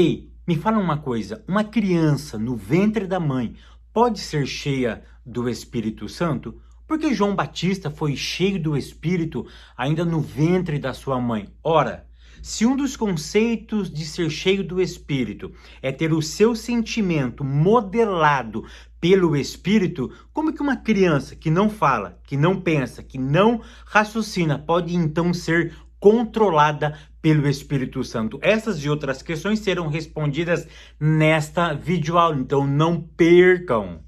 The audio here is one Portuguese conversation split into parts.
Ei, me fala uma coisa, uma criança no ventre da mãe pode ser cheia do Espírito Santo? Porque João Batista foi cheio do Espírito ainda no ventre da sua mãe. Ora, se um dos conceitos de ser cheio do Espírito é ter o seu sentimento modelado pelo Espírito, como que uma criança que não fala, que não pensa, que não raciocina, pode então ser controlada pelo Espírito Santo? Essas e outras questões serão respondidas nesta videoaula, então não percam.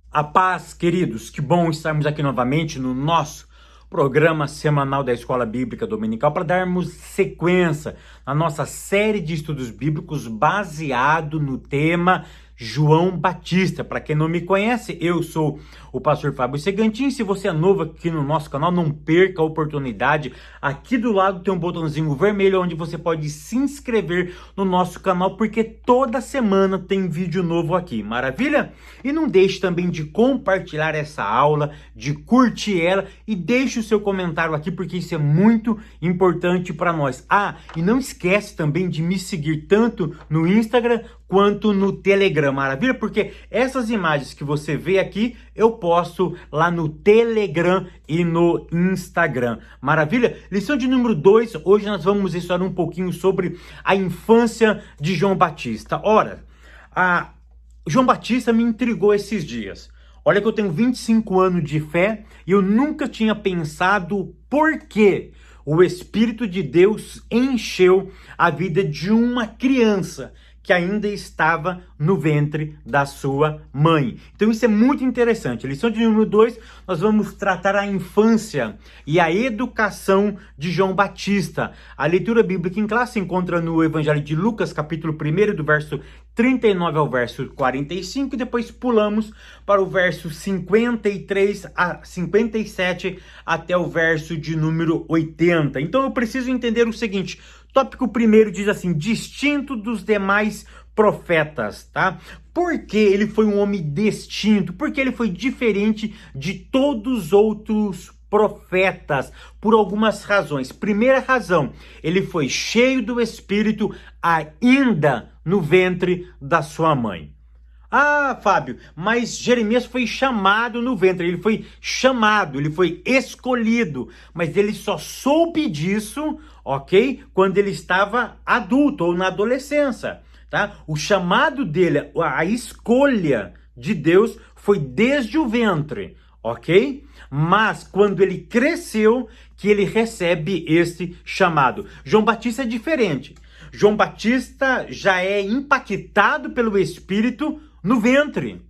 A paz, queridos, que bom estarmos aqui novamente no nosso programa semanal da Escola Bíblica Dominical para darmos sequência na nossa série de estudos bíblicos baseado no tema João Batista. Para quem não me conhece, eu sou o pastor Fábio Segantin. Se você é novo aqui no nosso canal, não perca a oportunidade. Aqui do lado tem um botãozinho vermelho onde você pode se inscrever no nosso canal, porque toda semana tem vídeo novo aqui. Maravilha? E não deixe também de compartilhar essa aula, de curtir ela e deixe o seu comentário aqui, porque isso é muito importante para nós. Ah, e não esquece também de me seguir tanto no Instagram quanto no Telegram, maravilha? Porque essas imagens que você vê aqui, eu posto lá no Telegram e no Instagram, maravilha? Lição de número 2, hoje nós vamos estudar um pouquinho sobre a infância de João Batista. Ora, João Batista me intrigou esses dias. Olha que eu tenho 25 anos de fé e eu nunca tinha pensado por que o Espírito de Deus encheu a vida de uma criança que ainda estava no ventre da sua mãe. Então isso é muito interessante. Lição de número 2, nós vamos tratar a infância e a educação de João Batista. A leitura bíblica em classe se encontra no Evangelho de Lucas, capítulo 1, do verso 39 ao verso 45, e depois pulamos para o verso 53 a 57 até o verso de número 80. Então eu preciso entender o seguinte: tópico primeiro diz assim: distinto dos demais profetas, tá? Por que ele foi um homem distinto? Porque ele foi diferente de todos os outros profetas, por algumas razões. Primeira razão, ele foi cheio do Espírito ainda no ventre da sua mãe. Ah, Fábio, mas Jeremias foi chamado no ventre, ele foi chamado, ele foi escolhido, mas ele só soube disso, ok? Quando ele estava adulto ou na adolescência, tá? O chamado dele, a escolha de Deus foi desde o ventre, ok? Mas quando ele cresceu, que ele recebe esse chamado. João Batista é diferente. João Batista já é impactado pelo Espírito no ventre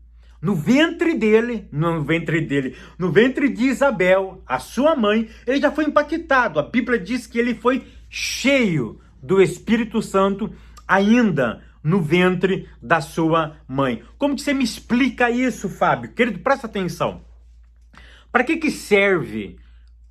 de Isabel, a sua mãe, ele já foi impactado. A Bíblia diz que ele foi cheio do Espírito Santo ainda no ventre da sua mãe. Como que você me explica isso, Fábio? Querido, presta atenção. Para que serve?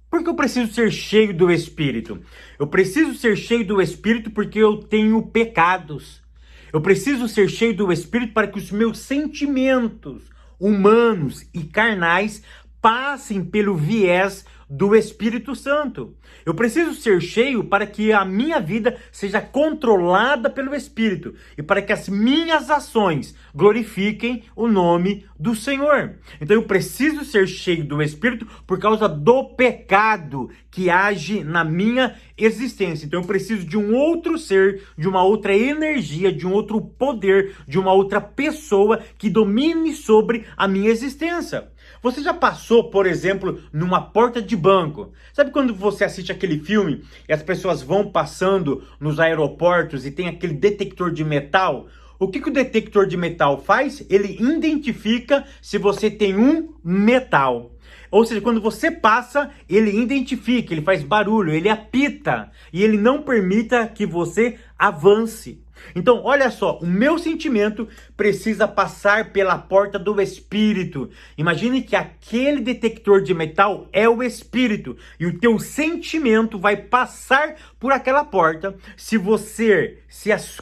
Porque eu preciso ser cheio do Espírito. Eu preciso ser cheio do Espírito porque eu tenho pecados. Eu preciso ser cheio do Espírito para que os meus sentimentos humanos e carnais passem pelo viés do Espírito Santo. Eu preciso ser cheio para que a minha vida seja controlada pelo Espírito e para que as minhas ações glorifiquem o nome do Senhor. Então eu preciso ser cheio do Espírito por causa do pecado que age na minha existência. Então eu preciso de um outro ser, de uma outra energia, de um outro poder, de uma outra pessoa que domine sobre a minha existência. Você já passou, por exemplo, numa porta de banco? Sabe quando você assiste aquele filme e as pessoas vão passando nos aeroportos e tem aquele detector de metal? O que o detector de metal faz? Ele identifica se você tem um metal. Ou seja, quando você passa, ele identifica, ele faz barulho, ele apita e ele não permita que você avance. Então, olha só, o meu sentimento precisa passar pela porta do Espírito. Imagine que aquele detector de metal é o Espírito e o teu sentimento vai passar por aquela porta.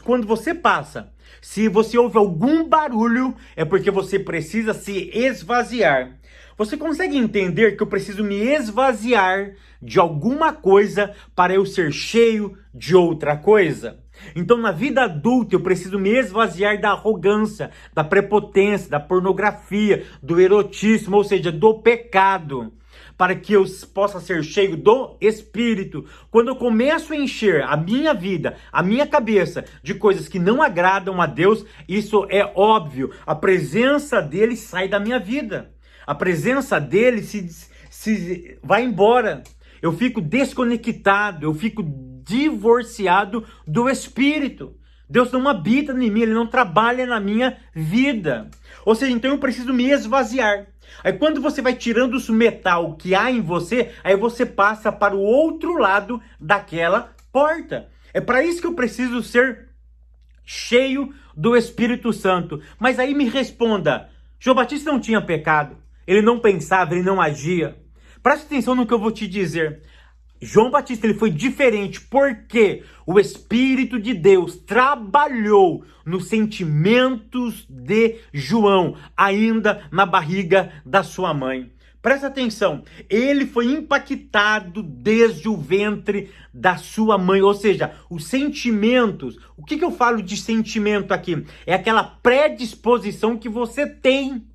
Quando você passa, se você ouve algum barulho, é porque você precisa se esvaziar. Você consegue entender que eu preciso me esvaziar de alguma coisa para eu ser cheio de outra coisa? Então, na vida adulta, eu preciso me esvaziar da arrogância, da prepotência, da pornografia, do erotismo, ou seja, do pecado, para que eu possa ser cheio do Espírito. Quando eu começo a encher a minha vida, a minha cabeça, de coisas que não agradam a Deus, isso é óbvio. A presença dele sai da minha vida. A presença dele se vai embora. Eu fico desconectado, eu fico divorciado do Espírito. Deus não habita em mim, Ele não trabalha na minha vida. Ou seja, então eu preciso me esvaziar. Aí quando você vai tirando o metal que há em você, aí você passa para o outro lado daquela porta. É para isso que eu preciso ser cheio do Espírito Santo. Mas aí me responda, João Batista não tinha pecado, ele não pensava, ele não agia. Preste atenção no que eu vou te dizer. João Batista ele foi diferente porque o Espírito de Deus trabalhou nos sentimentos de João, ainda na barriga da sua mãe. Presta atenção, ele foi impactado desde o ventre da sua mãe, ou seja, os sentimentos. O que eu falo de sentimento aqui? É aquela predisposição que você tem,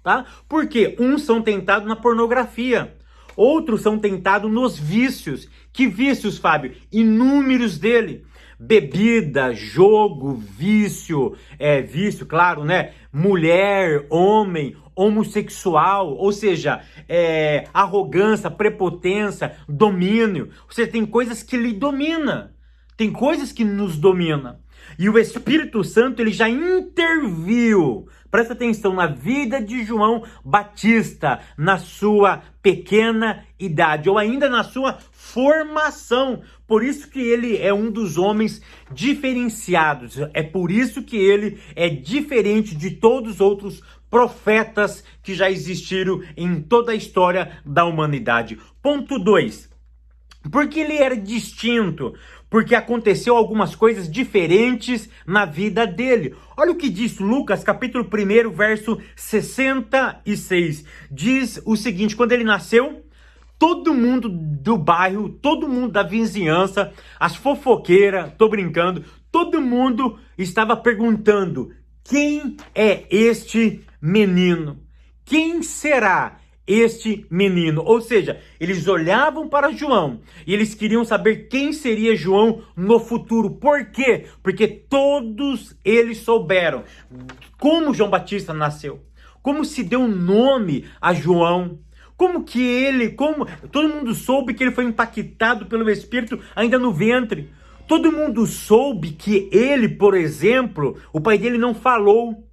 tá? Porque uns são tentados na pornografia. Outros são tentados nos vícios. Que vícios, Fábio? Inúmeros dele. Bebida, jogo, vício, claro, né? Mulher, homem, homossexual, ou seja, arrogância, prepotência, domínio. Você tem coisas que lhe domina. Tem coisas que nos dominam. E o Espírito Santo, ele já interviu, presta atenção, na vida de João Batista, na sua pequena idade, ou ainda na sua formação. Por isso que ele é um dos homens diferenciados. É por isso que ele é diferente de todos os outros profetas que já existiram em toda a história da humanidade. Ponto 2. Porque ele era distinto, porque aconteceu algumas coisas diferentes na vida dele. Olha o que diz Lucas, capítulo 1, verso 66. Diz o seguinte, quando ele nasceu, todo mundo do bairro, todo mundo da vizinhança, as fofoqueiras, tô brincando, todo mundo estava perguntando, quem é este menino? Quem será este menino? Ou seja, eles olhavam para João e eles queriam saber quem seria João no futuro. Por quê? Porque todos eles souberam como João Batista nasceu, como se deu um nome a João, como todo mundo soube que ele foi impactado pelo Espírito ainda no ventre. Todo mundo soube que ele, por exemplo, o pai dele não falou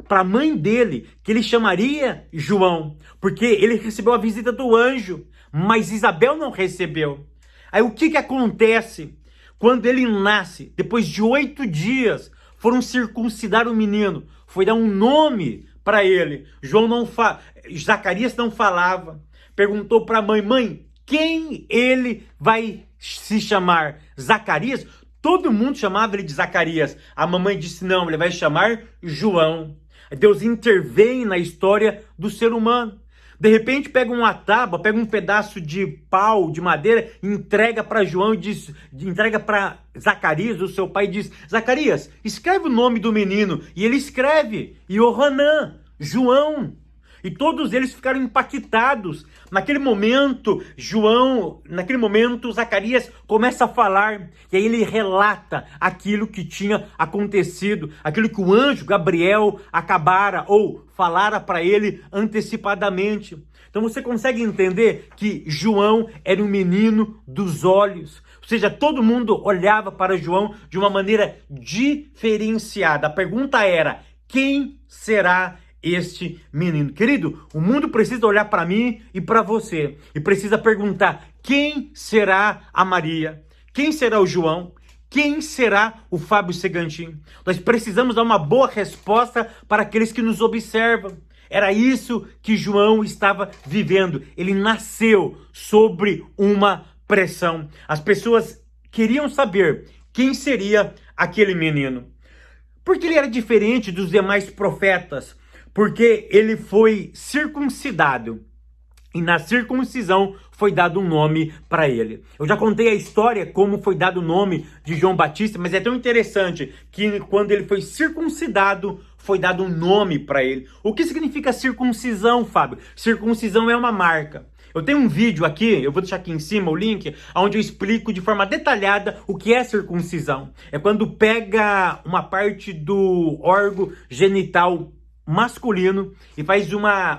para a mãe dele que ele chamaria João, porque ele recebeu a visita do anjo, mas Isabel não recebeu. Aí o que acontece? Quando ele nasce, depois de 8 dias, foram circuncidar o menino, foi dar um nome para ele. Zacarias não falava, perguntou para a mãe, quem ele vai se chamar? Zacarias? Todo mundo chamava ele de Zacarias. A mamãe disse, não, ele vai chamar João. Deus intervém na história do ser humano. De repente pega uma tábua, pega um pedaço de pau, de madeira, entrega para João e diz, entrega para Zacarias, o seu pai, e diz, Zacarias, escreve o nome do menino. E ele escreve, Yohanan, João. E todos eles ficaram impactados. Naquele momento, Zacarias começa a falar. E aí ele relata aquilo que tinha acontecido. Aquilo que o anjo Gabriel acabara ou falara para ele antecipadamente. Então você consegue entender que João era um menino dos olhos. Ou seja, todo mundo olhava para João de uma maneira diferenciada. A pergunta era, quem será este menino? Querido, o mundo precisa olhar para mim e para você e precisa perguntar, quem será a Maria? Quem será o João? Quem será o Fábio Segantin? Nós precisamos dar uma boa resposta para aqueles que nos observam. Era isso que João estava vivendo. Ele nasceu sobre uma pressão. As pessoas queriam saber quem seria aquele menino. Porque ele era diferente dos demais profetas. Porque ele foi circuncidado. E na circuncisão foi dado um nome para ele. Eu já contei a história como foi dado o nome de João Batista, mas é tão interessante que quando ele foi circuncidado, foi dado um nome para ele. O que significa circuncisão, Fábio? Circuncisão é uma marca. Eu tenho um vídeo aqui, eu vou deixar aqui em cima o link, onde eu explico de forma detalhada o que é circuncisão. É quando pega uma parte do órgão genital masculino e faz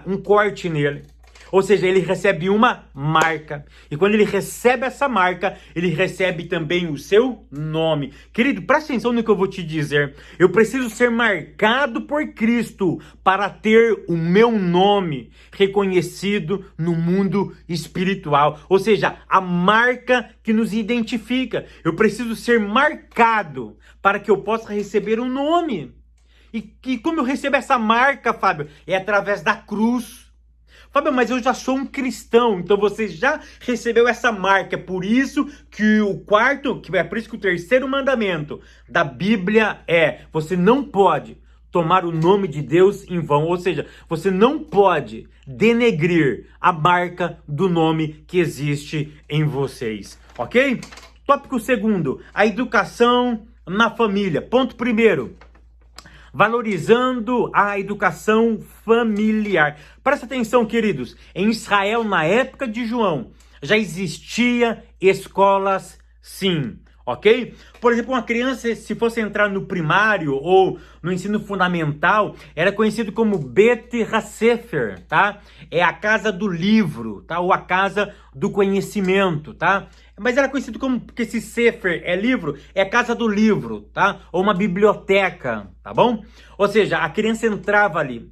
um corte nele. Ou seja, ele recebe uma marca. E quando ele recebe essa marca, ele recebe também o seu nome. Querido, presta atenção no que eu vou te dizer. Eu preciso ser marcado por Cristo para ter o meu nome reconhecido no mundo espiritual. Ou seja, a marca que nos identifica. Eu preciso ser marcado para que eu possa receber um nome. E como eu recebo essa marca, Fábio? É através da cruz. Fábio, mas eu já sou um cristão, então você já recebeu essa marca. É por isso que por isso que o terceiro mandamento da Bíblia é: você não pode tomar o nome de Deus em vão. Ou seja, você não pode denegrir a marca do nome que existe em vocês, ok? Tópico segundo, a educação na família. Ponto primeiro. Valorizando a educação familiar. Presta atenção, queridos. Em Israel, na época de João, já existia escolas, sim, ok? Por exemplo, uma criança, se fosse entrar no primário ou no ensino fundamental, era conhecido como Bet HaSefer, tá? É a casa do livro, tá? Ou a casa do conhecimento, tá? Mas era conhecido como, porque esse Sefer é livro, é a casa do livro, tá? Ou uma biblioteca, tá bom? Ou seja, a criança entrava ali.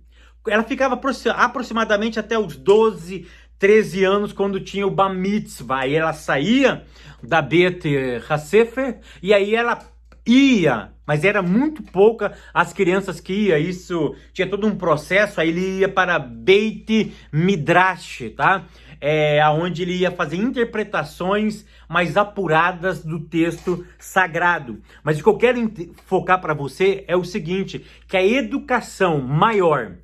Ela ficava aproximadamente até os 12, 13 anos, quando tinha o Bar Mitzvah. Aí ela saía da Bet HaSefer e aí ela ia, mas era muito pouca as crianças que iam. Isso tinha todo um processo. Aí ele ia para Beit Midrash, tá? Onde ele ia fazer interpretações mais apuradas do texto sagrado. Mas o que eu quero focar para você é o seguinte, que a educação maior,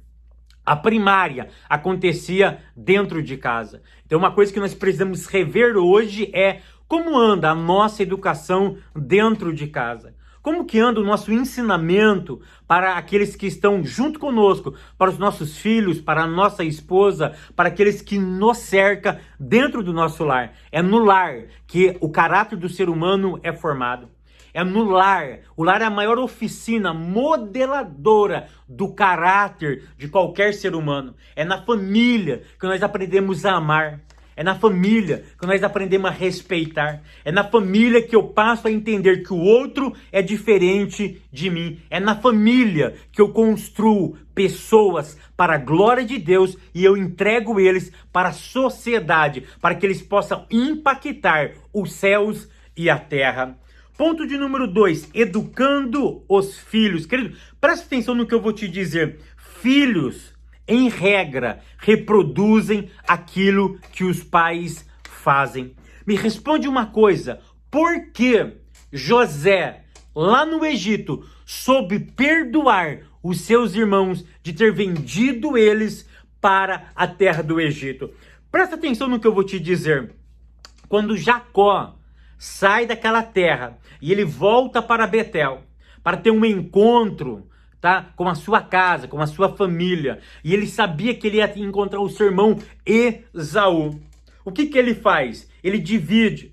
a primária, acontecia dentro de casa. Então uma coisa que nós precisamos rever hoje é como anda a nossa educação dentro de casa. Como que anda o nosso ensinamento para aqueles que estão junto conosco, para os nossos filhos, para a nossa esposa, para aqueles que nos cercam dentro do nosso lar? É no lar que o caráter do ser humano é formado. É no lar. O lar é a maior oficina modeladora do caráter de qualquer ser humano. É na família que nós aprendemos a amar. É na família que nós aprendemos a respeitar. É na família que eu passo a entender que o outro é diferente de mim. É na família que eu construo pessoas para a glória de Deus e eu entrego eles para a sociedade, para que eles possam impactar os céus e a terra. Ponto de número 2, educando os filhos. Querido, presta atenção no que eu vou te dizer. Filhos, em regra, reproduzem aquilo que os pais fazem. Me responde uma coisa, por que José, lá no Egito, soube perdoar os seus irmãos de ter vendido eles para a terra do Egito? Presta atenção no que eu vou te dizer. Quando Jacó sai daquela terra e ele volta para Betel, para ter um encontro, tá, com a sua casa, com a sua família, e ele sabia que ele ia encontrar o seu irmão Esaú. O que que ele faz? Ele divide,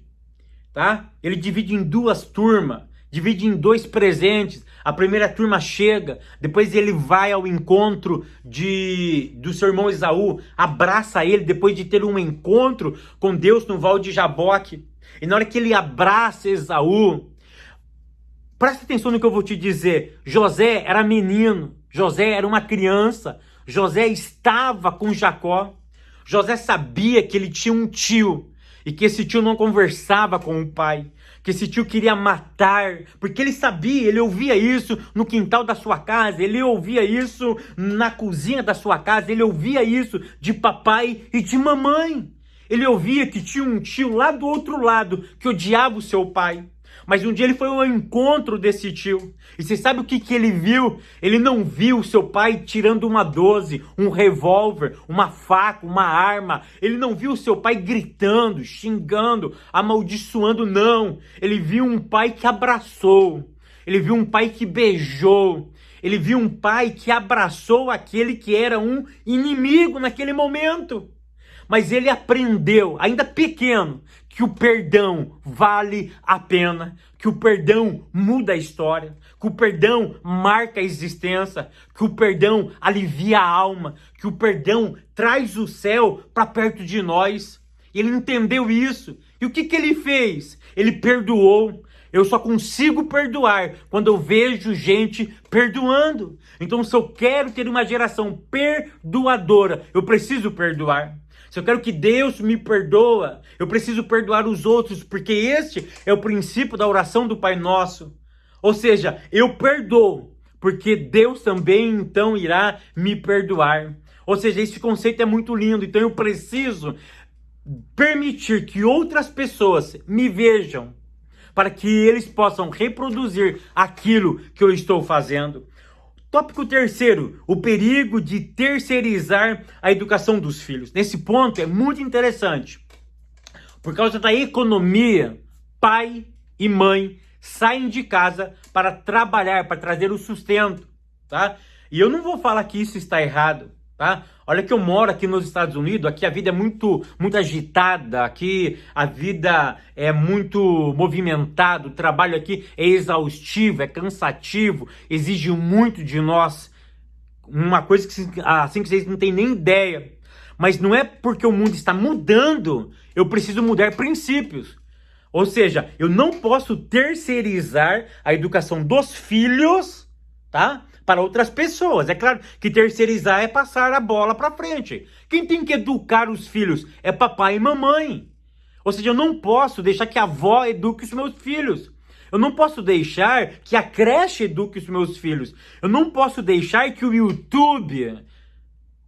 tá? Ele divide em duas turmas, divide em 2 presentes. A primeira turma chega, depois ele vai ao encontro do seu irmão Esaú, abraça ele depois de ter um encontro com Deus no Val de Jaboque. E na hora que ele abraça Esaú, presta atenção no que eu vou te dizer. José era menino, José era uma criança, José estava com Jacó. José sabia que ele tinha um tio e que esse tio não conversava com o pai, que esse tio queria matar, porque ele sabia, ele ouvia isso no quintal da sua casa, ele ouvia isso na cozinha da sua casa, ele ouvia isso de papai e de mamãe. Ele ouvia que tinha um tio lá do outro lado que odiava o seu pai. Mas um dia ele foi ao encontro desse tio. E você sabe o que ele viu? Ele não viu seu pai tirando uma 12, um revólver, uma faca, uma arma. Ele não viu seu pai gritando, xingando, amaldiçoando, não. Ele viu um pai que abraçou. Ele viu um pai que beijou. Ele viu um pai que abraçou aquele que era um inimigo naquele momento. Mas ele aprendeu, ainda pequeno, que o perdão vale a pena, que o perdão muda a história, que o perdão marca a existência, que o perdão alivia a alma, que o perdão traz o céu para perto de nós. Ele entendeu isso. E o que ele fez? Ele perdoou. Eu só consigo perdoar quando eu vejo gente perdoando. Então, se eu quero ter uma geração perdoadora, eu preciso perdoar. Se eu quero que Deus me perdoa, eu preciso perdoar os outros, porque este é o princípio da oração do Pai Nosso. Ou seja, eu perdoo, porque Deus também então irá me perdoar. Ou seja, esse conceito é muito lindo. Então eu preciso permitir que outras pessoas me vejam, para que eles possam reproduzir aquilo que eu estou fazendo. Tópico terceiro, o perigo de terceirizar a educação dos filhos. Nesse ponto é muito interessante. Por causa da economia, pai e mãe saem de casa para trabalhar, para trazer o sustento, tá? E eu não vou falar que isso está errado, tá? Olha que eu moro aqui nos Estados Unidos, aqui a vida é muito agitada, aqui a vida é muito movimentada, o trabalho aqui é exaustivo, é cansativo, exige muito de nós, uma coisa que assim que vocês não têm nem ideia. Mas não é porque o mundo está mudando, eu preciso mudar princípios. Ou seja, eu não posso terceirizar a educação dos filhos, tá? Para outras pessoas. É claro que terceirizar é passar a bola para frente. Quem tem que educar os filhos é papai e mamãe. Ou seja, eu não posso deixar que a avó eduque os meus filhos. Eu não posso deixar que a creche eduque os meus filhos. Eu não posso deixar que o YouTube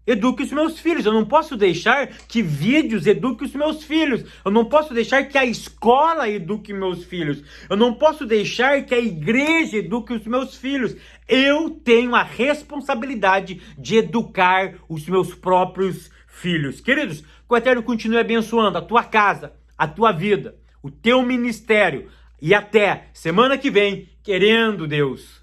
eduque os meus filhos. Eu não posso deixar que vídeos eduquem os meus filhos. Eu não posso deixar que a escola eduque meus filhos. Eu não posso deixar que a igreja eduque os meus filhos. Eu tenho a responsabilidade de educar os meus próprios filhos. Queridos, que o Eterno continue abençoando a tua casa, a tua vida, o teu ministério. E até semana que vem, querendo Deus.